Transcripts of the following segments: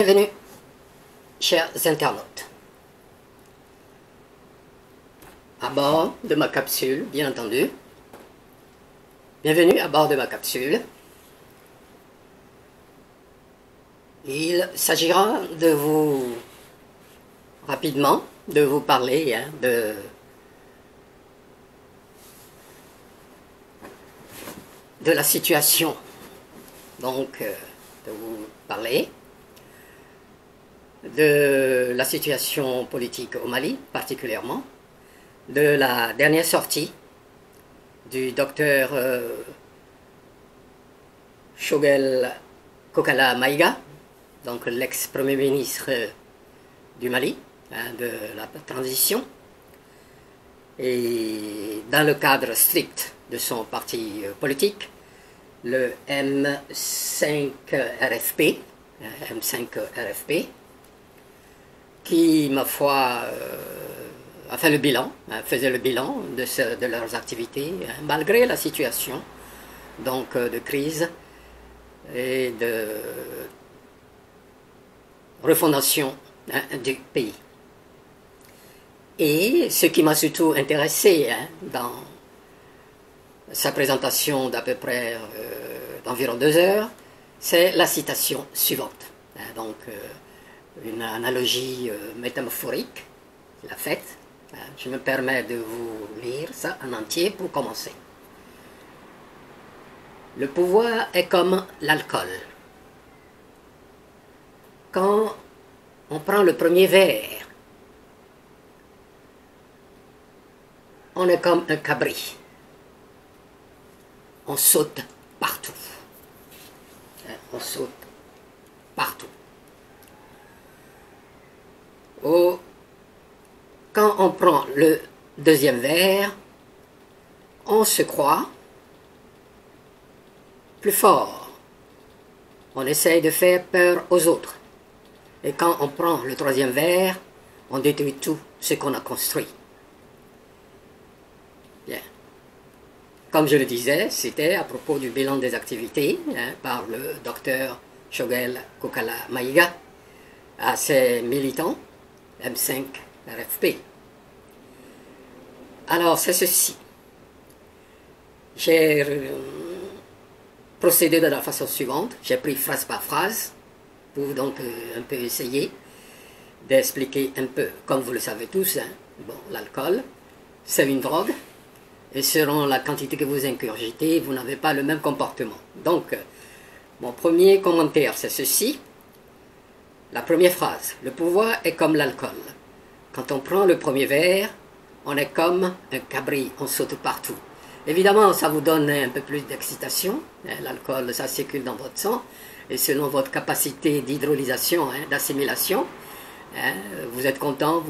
Bienvenue, chers internautes, à bord de ma capsule, bien entendu. Bienvenue à bord de ma capsule. Il s'agira de vous, rapidement, de vous parler de la situation, donc de vous parler de la situation politique au Mali, particulièrement, de la dernière sortie du docteur Choguel Kokala Maïga, donc l'ex-premier ministre du Mali, de la transition, et dans le cadre strict de son parti politique, le M5 RFP, qui, ma foi, a fait le bilan, faisait le bilan de leurs activités, malgré la situation donc, de crise et de refondation du pays. Et ce qui m'a surtout intéressé dans sa présentation d'à peu près d'environ 2 heures, c'est la citation suivante. Donc, une analogie métaphorique qu'il a faite. Je me permets de vous lire ça en entier pour commencer. Le pouvoir est comme l'alcool. Quand on prend le premier verre, on est comme un cabri. On saute partout. On saute partout. Quand on prend le deuxième verre, on se croit plus fort. On essaye de faire peur aux autres. Et quand on prend le troisième verre, on détruit tout ce qu'on a construit. Bien. Comme je le disais, c'était à propos du bilan des activités par le docteur Choguel Kokala Maïga à ses militants M5 RFP. Alors, c'est ceci. J'ai procédé de la façon suivante. J'ai pris phrase par phrase pour donc un peu essayer d'expliquer un peu, comme vous le savez tous, bon, l'alcool, c'est une drogue, et selon la quantité que vous ingurgitez, vous n'avez pas le même comportement. Donc, mon premier commentaire, c'est ceci. La première phrase, le pouvoir est comme l'alcool. Quand on prend le premier verre, on est comme un cabri, on saute partout. Évidemment, ça vous donne un peu plus d'excitation. L'alcool, ça circule dans votre sang. Et selon votre capacité d'hydrolysation, d'assimilation, vous êtes content,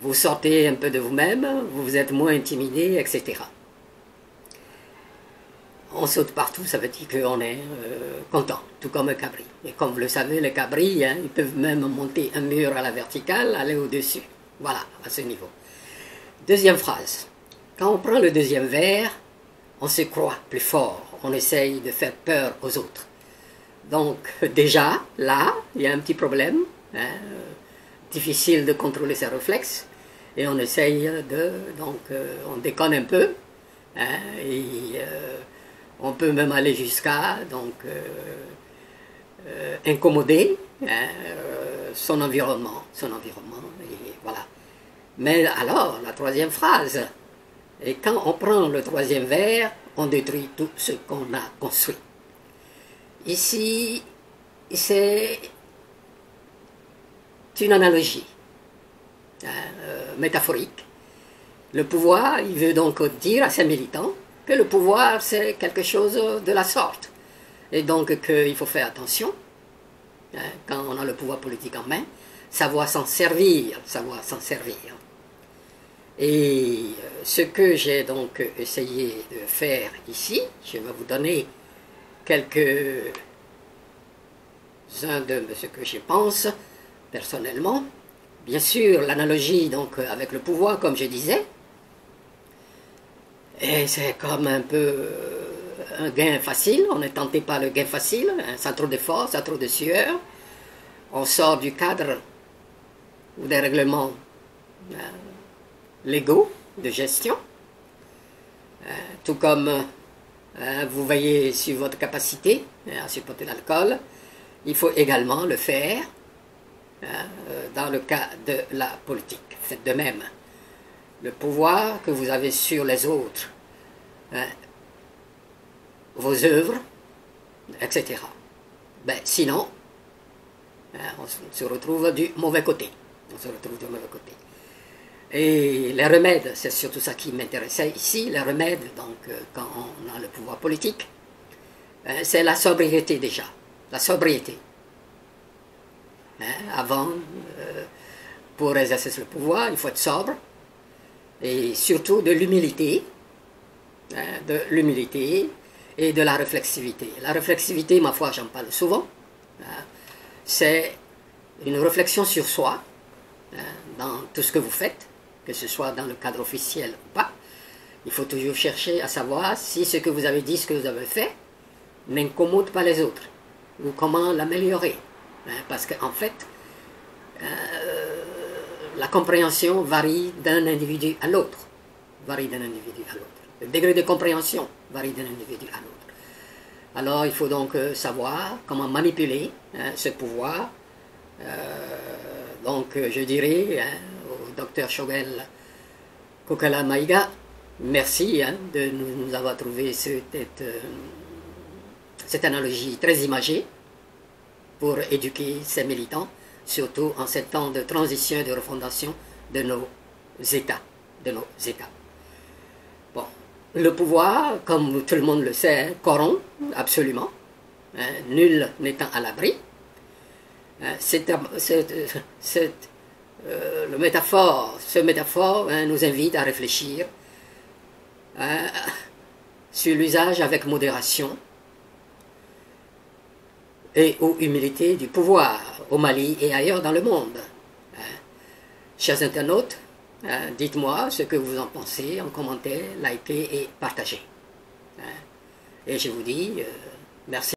vous sortez un peu de vous-même, vous êtes moins intimidé, etc. On saute partout, ça veut dire qu'on est content, tout comme un cabri. Et comme vous le savez, les cabris, ils peuvent même monter un mur à la verticale, aller au-dessus. Voilà, à ce niveau. Deuxième phrase. Quand on prend le deuxième verre, on se croit plus fort. On essaye de faire peur aux autres. Donc, déjà, là, il y a un petit problème. Difficile de contrôler ses réflexes. Et on essaye donc, on déconne un peu. On peut même aller jusqu'à donc incommoder son environnement, et voilà. Mais alors, la troisième phrase, et quand on prend le troisième verre, on détruit tout ce qu'on a construit. Ici, c'est une analogie métaphorique. Le pouvoir, il veut donc dire à ses militants que le pouvoir, c'est quelque chose de la sorte. Et donc qu'il faut faire attention, quand on a le pouvoir politique en main, savoir s'en servir, Et ce que j'ai donc essayé de faire ici, je vais vous donner quelques-uns de ce que je pense personnellement. Bien sûr, l'analogie donc avec le pouvoir, comme je disais, et c'est comme un peu un gain facile, on est tenté par le gain facile, hein, sans trop d'efforts, sans trop de sueur. On sort du cadre ou des règlements légaux de gestion, tout comme vous veillez sur votre capacité à supporter l'alcool, il faut également le faire dans le cas de la politique. Faites de même. Le pouvoir que vous avez sur les autres, vos œuvres, etc. Ben, sinon, on se retrouve du mauvais côté. On se retrouve du mauvais côté. Et les remèdes, c'est surtout ça qui m'intéressait ici, les remèdes, donc quand on a le pouvoir politique, c'est la sobriété déjà, la sobriété. Avant, pour exercer le pouvoir, il faut être sobre, et surtout de l'humilité et de la réflexivité. La réflexivité, ma foi, j'en parle souvent, c'est une réflexion sur soi, dans tout ce que vous faites, que ce soit dans le cadre officiel ou pas. Il faut toujours chercher à savoir si ce que vous avez dit, ce que vous avez fait, n'incommode pas les autres, ou comment l'améliorer. Parce qu'en fait, la compréhension varie d'un individu à l'autre. Le degré de compréhension varie d'un individu à l'autre. Alors il faut donc savoir comment manipuler ce pouvoir. Donc je dirais au docteur Shogel Kokala Maïga, merci de nous avoir trouvé cette analogie très imagée pour éduquer ces militants, surtout en ces temps de transition et de refondation de nos États. Bon, le pouvoir, comme tout le monde le sait, corrompt absolument, nul n'étant à l'abri. Ce métaphore nous invite à réfléchir sur l'usage avec modération et aux humilités du pouvoir au Mali et ailleurs dans le monde. Chers internautes, dites-moi ce que vous en pensez en commentaire, likez et partagez. Et je vous dis merci.